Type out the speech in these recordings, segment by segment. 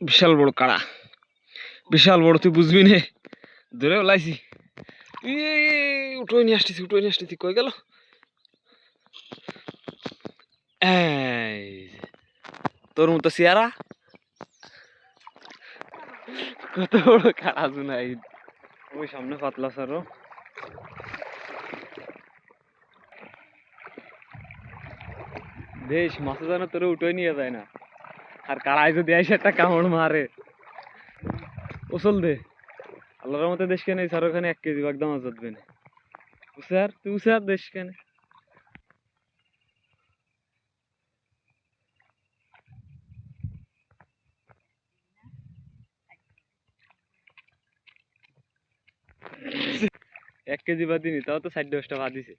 বিশাল বড় কাড়া, বিশাল বড়, তুই বুঝবি নে। ধরে লাইছি, উঠোই নিয়ে আসতেছি, কই গেল? এই তোর মতো চেয়ারা, কত বড় কাড়া জুনাই। ওই সামনে পাতলা সারো, বেশ মাছে যেন তোর উঠোই নিয়ে যায় না। আর কাড়াই যদি আইসে একটা কামড় মারে, ওসল দে আল্লাহর মতো দেশ কেন স্যার, ওখানে 1 কেজি বাগদা মাছ ধরবে না। স্যার তুই স্যার দেশ কেন? এক কেজি বাদ দিনি, তাও তো 60-10টা বাদ দিছে।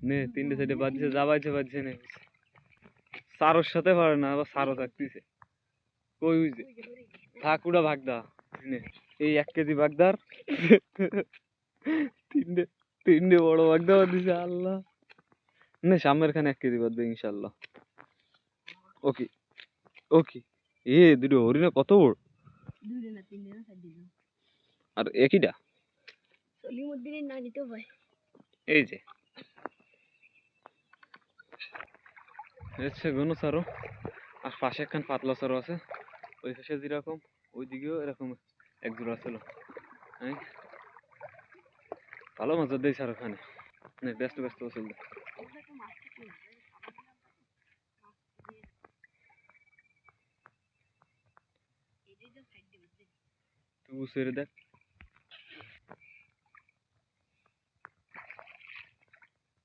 নে 3টে 4টে বাদ দিছে, যা বাজছে নে। সারোর সাথে পারে না, আবার সারও থাকতেছে। কই হইছে? থাক উড়া ভাগদা নে। এই 1 কেজি বাগদার 3টে বড় বাগদা বাদ দিছে। আল্লাহ নে, সামনের খানে 1 কেজি বাদ দে ইনশাল্লাহ। ওকে ওকে। দুটো হরিণা কত বড়! আর একইটা এই যে গনু সারো, আর পাশে একখান পাতলা সারো আছে। ওই পাশে যেরকম, ওই দিকেও এরকম এক জোড়া ছিল। ভালো মাছ দেয় স্যার ওখানে। ব্যস্ত চলবে। তুই ছেড়ে দেখ।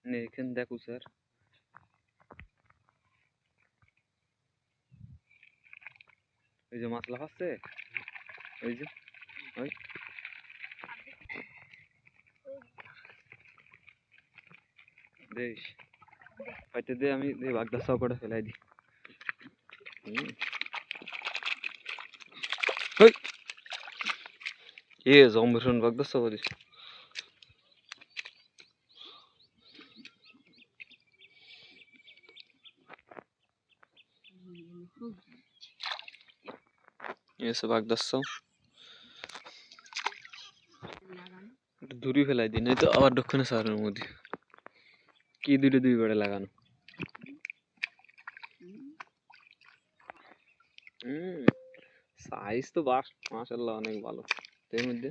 নে এখানে দেখো স্যার, এই যে মাছ লাফাচ্ছে, ওই যে ওই দেশ পাইতে দে, আমি বাগদা চৌকটা ফেলাই দিই। জম্বেশন বাগদা চৌকা দিস। এসে বাগদা চাও দূরি ফেলাই দিই, নাই তো আবার দক্ষিণে শহরের মধ্যে কি দুই বেড়ে লাগানো। সাইজ তো বাস মাশাআল্লাহ অনেক ভালো। এর মধ্যে